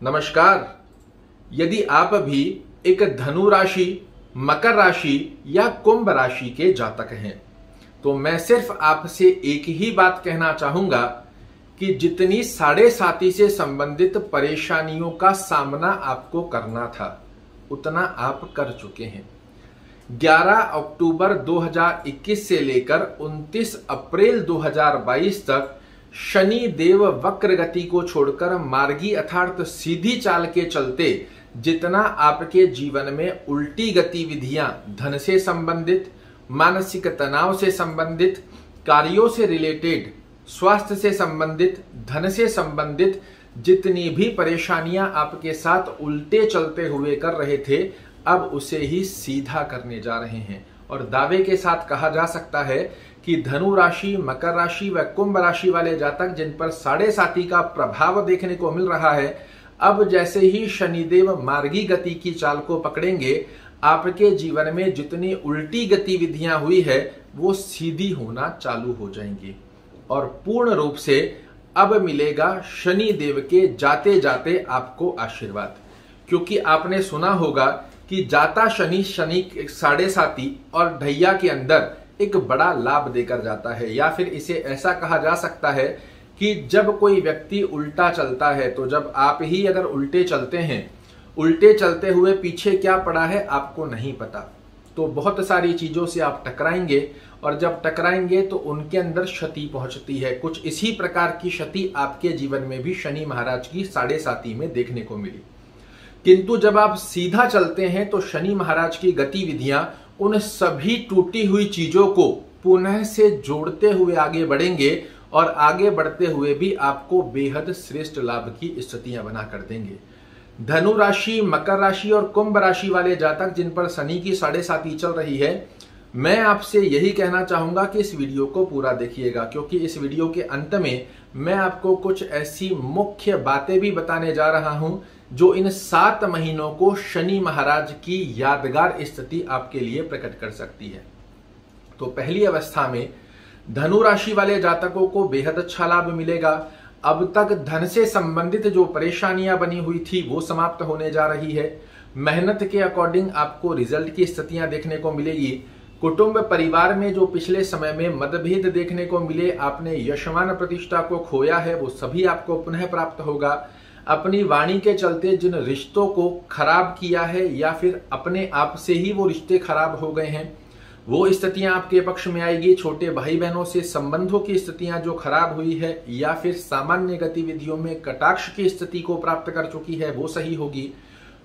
नमस्कार। यदि आप भी एक धनु राशि, मकर राशि या कुंभ राशि के जातक हैं तो मैं सिर्फ आपसे एक ही बात कहना चाहूंगा कि जितनी साढ़े साथी से संबंधित परेशानियों का सामना आपको करना था उतना आप कर चुके हैं। 11 अक्टूबर 2021 से लेकर 29 अप्रैल 2022 तक शनि देव वक्र गति को छोड़कर मार्गी अर्थात सीधी चाल के चलते जितना आपके जीवन में उल्टी गतिविधियां धन से संबंधित, मानसिक तनाव से संबंधित, कार्यों से रिलेटेड, स्वास्थ्य से संबंधित, धन से संबंधित जितनी भी परेशानियां आपके साथ उल्टे चलते हुए कर रहे थे अब उसे ही सीधा करने जा रहे हैं। और दावे के साथ कहा जा सकता है कि धनु राशि, मकर राशि व कुंभ राशि वाले जातक जिन पर साढ़े साथी का प्रभाव देखने को मिल रहा है, अब जैसे ही शनिदेव मार्गी गति की चाल को पकड़ेंगे आपके जीवन में जितनी उल्टी गतिविधियां हुई है वो सीधी होना चालू हो जाएंगी और पूर्ण रूप से अब मिलेगा शनि देव के जाते जाते आपको आशीर्वाद। क्योंकि आपने सुना होगा कि जाता शनि साढ़े साथी और ढैया के अंदर एक बड़ा लाभ देकर जाता है, या फिर इसे ऐसा कहा जा सकता है कि जब कोई व्यक्ति उल्टा चलता है तो जब आप ही अगर उल्टे चलते हैं, उल्टे चलते हुए पीछे क्या पड़ा है आपको नहीं पता, तो बहुत सारी चीजों से आप टकराएंगे और जब टकराएंगे तो उनके अंदर क्षति पहुंचती है। कुछ इसी प्रकार की क्षति आपके जीवन में भी शनि महाराज की साढ़े साथी में देखने को मिली। किंतु जब आप सीधा चलते हैं तो शनि महाराज की गतिविधियां उन सभी टूटी हुई चीजों को पुनः से जोड़ते हुए आगे बढ़ेंगे और आगे बढ़ते हुए भी आपको बेहद श्रेष्ठ लाभ की स्थितियां बना कर देंगे। धनु राशि, मकर राशि और कुंभ राशि वाले जातक जिन पर शनि की साढ़े साथी चल रही है, मैं आपसे यही कहना चाहूंगा कि इस वीडियो को पूरा देखिएगा, क्योंकि इस वीडियो के अंत में मैं आपको कुछ ऐसी मुख्य बातें भी बताने जा रहा हूं जो इन 7 महीनों को शनि महाराज की यादगार स्थिति आपके लिए प्रकट कर सकती है। तो पहली अवस्था में धनु राशि वाले जातकों को बेहद अच्छा लाभ मिलेगा। अब तक धन से संबंधित जो परेशानियां बनी हुई थी वो समाप्त होने जा रही है। मेहनत के अकॉर्डिंग आपको रिजल्ट की स्थितियां देखने को मिलेगी। कुटुंब परिवार में जो पिछले समय में मतभेद देखने को मिले, आपने यशमान प्रतिष्ठा को खोया है, वो सभी आपको पुनः प्राप्त होगा। अपनी वाणी के चलते जिन रिश्तों को खराब किया है या फिर अपने आप से ही वो रिश्ते खराब हो गए हैं वो स्थितियां आपके पक्ष में आएगी। छोटे भाई बहनों से संबंधों की स्थितियां जो खराब हुई है या फिर सामान्य गतिविधियों में कटाक्ष की स्थिति को प्राप्त कर चुकी है वो सही होगी।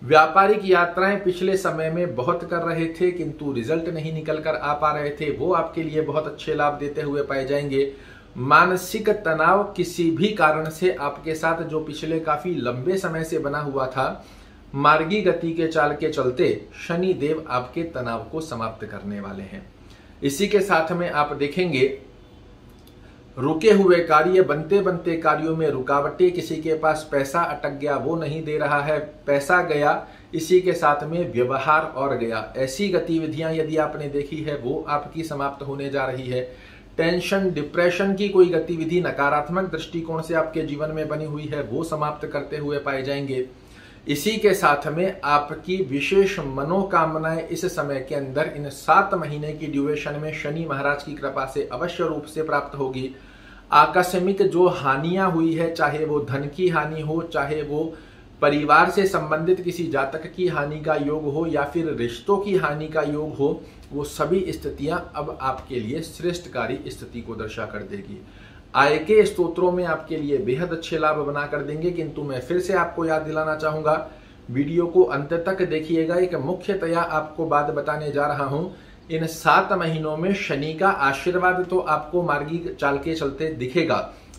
व्यापारिक यात्राएं पिछले समय में बहुत कर रहे थे किंतु रिजल्ट नहीं निकल कर आ पा रहे थे, वो आपके लिए बहुत अच्छे लाभ देते हुए पाए जाएंगे। मानसिक तनाव किसी भी कारण से आपके साथ जो पिछले काफी लंबे समय से बना हुआ था, मार्गी गति के चाल के चलते शनि देव आपके तनाव को समाप्त करने वाले हैं। इसी के साथ में आप देखेंगे रुके हुए कार्य, बनते बनते कार्यों में रुकावटें, किसी के पास पैसा अटक गया वो नहीं दे रहा है, पैसा गया, इसी के साथ में व्यवहार और गया, ऐसी गतिविधियां यदि आपने देखी है वो आपकी समाप्त होने जा रही है। टेंशन, डिप्रेशन की कोई गतिविधि नकारात्मक दृष्टिकोण से आपके जीवन में बनी हुई है वो समाप्त करते हुए पाए जाएंगे। इसी के साथ में आपकी विशेष मनोकामनाएं इस समय के अंदर इन 7 महीने की ड्यूरेशन में शनि महाराज की कृपा से अवश्य रूप से प्राप्त होगी। आकस्मिक जो हानियां हुई है, चाहे वो धन की हानि हो, चाहे वो परिवार से संबंधित किसी जातक की हानि का योग हो या फिर रिश्तों की हानि का योग हो, वो सभी स्थितियां अब आपके लिए श्रेष्ठकारी स्थिति को दर्शा कर देगी। आय के स्तोत्रों में आपके लिए बेहद अच्छे लाभ बना कर देंगे। किंतु मैं फिर से आपको याद दिलाना चाहूंगा, वीडियो को अंत तक देखिएगा। एक मुख्यतया आपको बात बताने जा रहा हूं, इन 7 महीनों में शनि का आशीर्वाद तो आपको मार्गी चाल के चलते दिखेगा,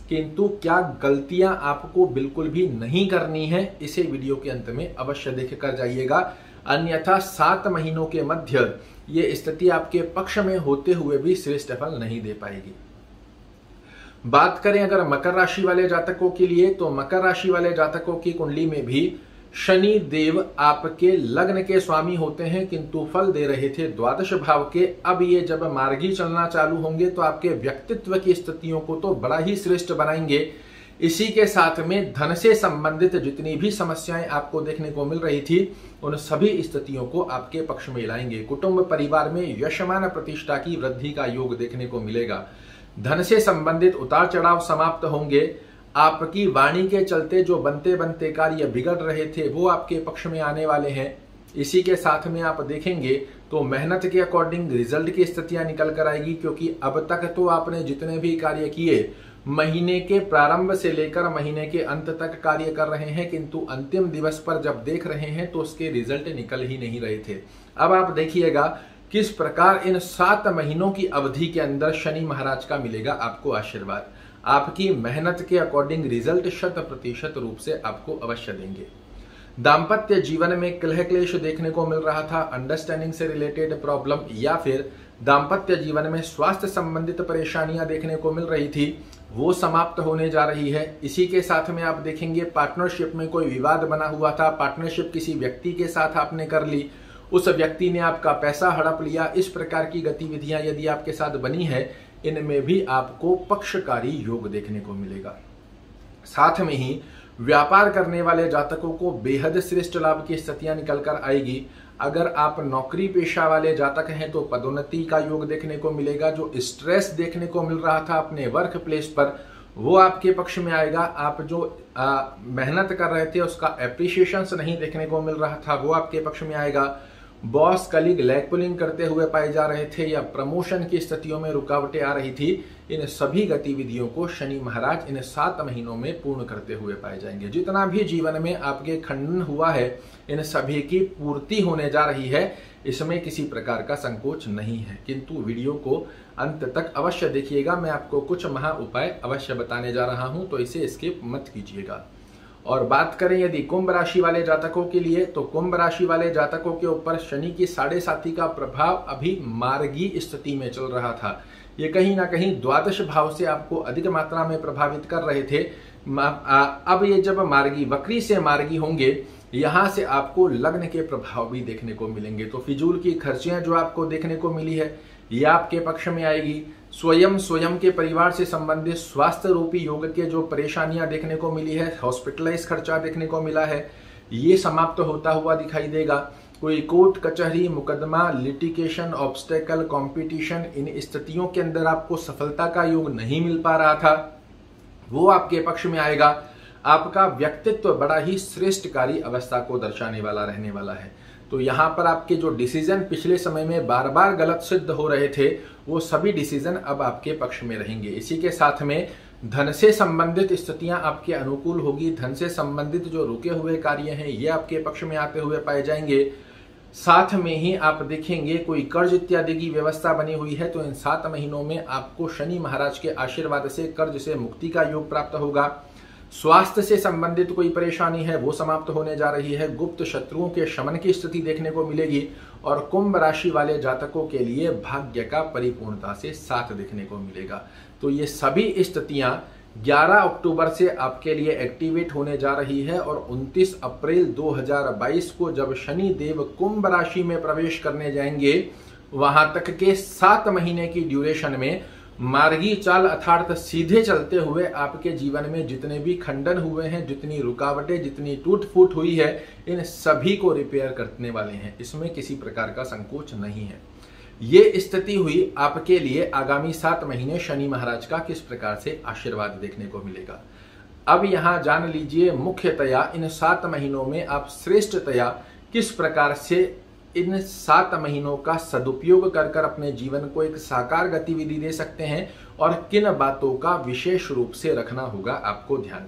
किंतु क्या गलतियां आपको बिल्कुल भी नहीं करनी है इसे वीडियो के अंत में अवश्य देख कर जाइएगा। अन्यथा 7 महीनों के मध्य ये स्थिति आपके पक्ष में होते हुए भी श्रेष्ठ फल नहीं दे पाएगी। बात करें अगर मकर राशि वाले जातकों के लिए, तो मकर राशि वाले जातकों की कुंडली में भी शनि देव आपके लग्न के स्वामी होते हैं किंतु फल दे रहे थे द्वादश भाव के। अब ये जब मार्गी चलना चालू होंगे तो आपके व्यक्तित्व की स्थितियों को तो बड़ा ही श्रेष्ठ बनाएंगे। इसी के साथ में धन से संबंधित जितनी भी समस्याएं आपको देखने को मिल रही थी उन सभी स्थितियों को आपके पक्ष में लाएंगे। कुटुंब परिवार में यशमान प्रतिष्ठा की वृद्धि का योग देखने को मिलेगा। धन से संबंधित उतार चढ़ाव समाप्त होंगे। आपकी वाणी के चलते जो बनते बनते कार्य बिगड़ रहे थे वो आपके पक्ष में आने वाले हैं। इसी के साथ में आप देखेंगे तो मेहनत के अकॉर्डिंग रिजल्ट की स्थितियां निकल कर आएगी, क्योंकि अब तक तो आपने जितने भी कार्य किए महीने के प्रारंभ से लेकर महीने के अंत तक कार्य कर रहे हैं, किंतु अंतिम दिवस पर जब देख रहे हैं तो उसके रिजल्ट निकल ही नहीं रहे थे। अब आप देखिएगा किस प्रकार इन 7 महीनों की अवधि के अंदर शनि महाराज का मिलेगा आपको आशीर्वाद। आपकी मेहनत के अकॉर्डिंग रिजल्ट 100% रूप से आपको अवश्य देंगे। दाम्पत्य जीवन में कलह क्लेश देखने को मिल रहा था, अंडरस्टैंडिंग से रिलेटेड प्रॉब्लम या फिर दाम्पत्य जीवन में स्वास्थ्य संबंधित परेशानियां देखने को मिल रही थी, वो समाप्त होने जा रही है। इसी के साथ में आप देखेंगे पार्टनरशिप में कोई विवाद बना हुआ था, पार्टनरशिप किसी व्यक्ति के साथ आपने कर ली, उस व्यक्ति ने आपका पैसा हड़प लिया, इस प्रकार की गतिविधियां यदि आपके साथ बनी है इनमें भी आपको पक्षकारी योग देखने को मिलेगा। साथ में ही व्यापार करने वाले जातकों को बेहद श्रेष्ठ लाभ की स्थितियां निकल कर आएगी। अगर आप नौकरी पेशा वाले जातक हैं तो पदोन्नति का योग देखने को मिलेगा। जो स्ट्रेस देखने को मिल रहा था अपने वर्क प्लेस पर वो आपके पक्ष में आएगा। आप जो मेहनत कर रहे थे उसका एप्रिसिएशन नहीं देखने को मिल रहा था वो आपके पक्ष में आएगा। बॉस कलीग लैग पुलिंग करते हुए पाए जा रहे थे या प्रमोशन की स्थितियों में रुकावटें आ रही थी, इन सभी गतिविधियों को शनि महाराज इन 7 महीनों में पूर्ण करते हुए पाए जाएंगे। जितना भी जीवन में आपके खंडन हुआ है इन सभी की पूर्ति होने जा रही है, इसमें किसी प्रकार का संकोच नहीं है। किंतु वीडियो को अंत तक अवश्य देखिएगा, मैं आपको कुछ महा उपाय अवश्य बताने जा रहा हूं, तो इसे स्किप मत कीजिएगा। और बात करें यदि कुंभ राशि वाले जातकों के लिए, तो कुंभ राशि वाले जातकों के ऊपर शनि की 7.5 का प्रभाव अभी मार्गी स्थिति में चल रहा था। ये कहीं ना कहीं द्वादश भाव से आपको अधिक मात्रा में प्रभावित कर रहे थे। अब ये जब मार्गी वक्री से मार्गी होंगे, यहां से आपको लग्न के प्रभाव भी देखने को मिलेंगे। तो फिजूल की खर्चियां जो आपको देखने को मिली है ये आपके पक्ष में आएगी। स्वयं के परिवार से संबंधित स्वास्थ्य रूपी योग के जो परेशानियां देखने को मिली है, हॉस्पिटलाइज खर्चा देखने को मिला है, ये समाप्त होता हुआ दिखाई देगा। कोई कोर्ट कचहरी मुकदमा लिटिगेशन ऑब्स्टेकल कंपटीशन इन स्थितियों के अंदर आपको सफलता का योग नहीं मिल पा रहा था, वो आपके पक्ष में आएगा। आपका व्यक्तित्व बड़ा ही श्रेष्ठकारी अवस्था को दर्शाने वाला रहने वाला है। तो यहाँ पर आपके जो डिसीजन पिछले समय में बार बार गलत सिद्ध हो रहे थे वो सभी डिसीजन अब आपके पक्ष में रहेंगे। इसी के साथ में धन से संबंधित स्थितियां आपके अनुकूल होगी। धन से संबंधित जो रुके हुए कार्य हैं ये आपके पक्ष में आते हुए पाए जाएंगे। साथ में ही आप देखेंगे कोई कर्ज इत्यादि की व्यवस्था बनी हुई है तो इन 7 महीनों में आपको शनि महाराज के आशीर्वाद से कर्ज से मुक्ति का योग प्राप्त होगा। स्वास्थ्य से संबंधित कोई परेशानी है वो समाप्त होने जा रही है। गुप्त शत्रुओं के शमन की स्थिति देखने को मिलेगी और कुंभ राशि वाले जातकों के लिए भाग्य का परिपूर्णता से साथ देखने को मिलेगा। तो ये सभी स्थितियां 11 अक्टूबर से आपके लिए एक्टिवेट होने जा रही है और 29 अप्रैल 2022 को जब शनि देव कुंभ राशि में प्रवेश करने जाएंगे, वहां तक के 7 महीने की ड्यूरेशन में मार्गी चाल अर्थात सीधे चलते हुए आपके जीवन में जितने भी खंडन हुए हैं, जितनी रुकावटें, जितनी टूट फूट हुई है, इन सभी को रिपेयर करने वाले हैं। इसमें किसी प्रकार का संकोच नहीं है। ये स्थिति हुई आपके लिए आगामी 7 महीने शनि महाराज का किस प्रकार से आशीर्वाद देखने को मिलेगा। अब यहां जान लीजिए मुख्यतया इन 7 महीनों में आप श्रेष्ठतया किस प्रकार से इन 7 महीनों का सदुपयोग कर अपने जीवन को एक साकार गतिविधि दे सकते हैं और किन बातों का विशेष रूप से रखना होगा आपको ध्यान।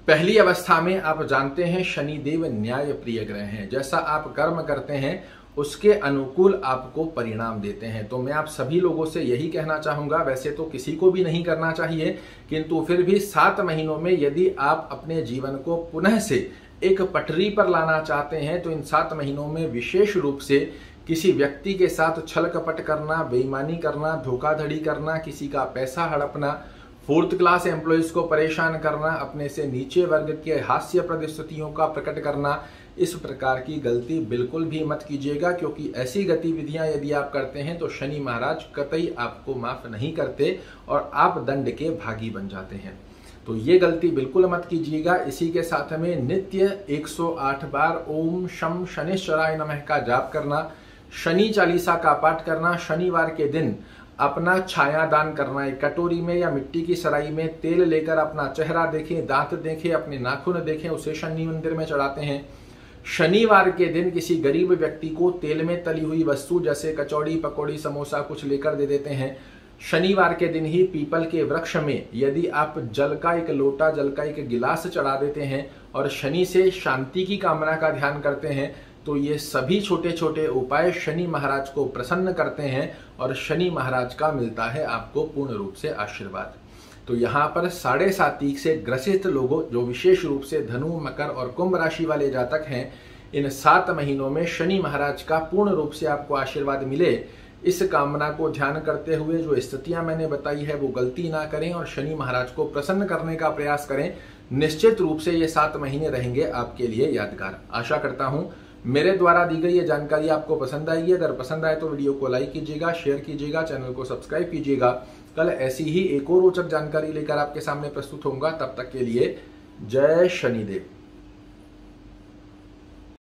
पहली अवस्था में आप जानते हैं शनि देव न्याय प्रिय ग्रह हैं। जैसा आप कर्म करते हैं उसके अनुकूल आपको परिणाम देते हैं। तो मैं आप सभी लोगों से यही कहना चाहूंगा, वैसे तो किसी को भी नहीं करना चाहिए, किंतु फिर भी 7 महीनों में यदि आप अपने जीवन को पुनः से एक पटरी पर लाना चाहते हैं तो इन 7 महीनों में विशेष रूप से किसी व्यक्ति के साथ छल कपट करना, बेईमानी करना, धोखाधड़ी करना, किसी का पैसा हड़पना, 4th क्लास एम्प्लॉइज को परेशान करना, अपने से नीचे वर्ग के हास्यप्रद स्थितियों का प्रकट करना, इस प्रकार की गलती बिल्कुल भी मत कीजिएगा, क्योंकि ऐसी गतिविधियां यदि आप करते हैं तो शनि महाराज कतई आपको माफ नहीं करते और आप दंड के भागी बन जाते हैं। तो ये गलती बिल्कुल मत कीजिएगा। इसी के साथ में नित्य 108 बार ओम शम शनिश्चराय नमः का जाप करना, शनि चालीसा का पाठ करना, शनिवार के दिन अपना छाया दान करना। एक कटोरी में या मिट्टी की सराई में तेल लेकर अपना चेहरा देखें, दांत देखें, अपने नाखून देखें, उसे शनि मंदिर में चढ़ाते हैं। शनिवार के दिन किसी गरीब व्यक्ति को तेल में तली हुई वस्तु जैसे कचौड़ी, पकौड़ी, समोसा कुछ लेकर दे देते हैं। शनिवार के दिन ही पीपल के वृक्ष में यदि आप जल का एक लोटा, जल का एक गिलास चढ़ा देते हैं और शनि से शांति की कामना का ध्यान करते हैं, तो ये सभी छोटे छोटे उपाय शनि महाराज को प्रसन्न करते हैं और शनि महाराज का मिलता है आपको पूर्ण रूप से आशीर्वाद। तो यहाँ पर 7.5 से ग्रसित लोगों, जो विशेष रूप से धनु, मकर और कुंभ राशि वाले जातक हैं, इन 7 महीनों में शनि महाराज का पूर्ण रूप से आपको आशीर्वाद मिले, इस कामना को ध्यान करते हुए जो स्थितियां मैंने बताई है वो गलती ना करें और शनि महाराज को प्रसन्न करने का प्रयास करें। निश्चित रूप से ये 7 महीने रहेंगे आपके लिए यादगार। आशा करता हूं मेरे द्वारा दी गई ये जानकारी आपको पसंद आएगी। अगर पसंद आए तो वीडियो को लाइक कीजिएगा, शेयर कीजिएगा, चैनल को सब्सक्राइब कीजिएगा। कल ऐसी ही एक और रोचक जानकारी लेकर आपके सामने प्रस्तुत होऊंगा। तब तक के लिए जय शनिदेव।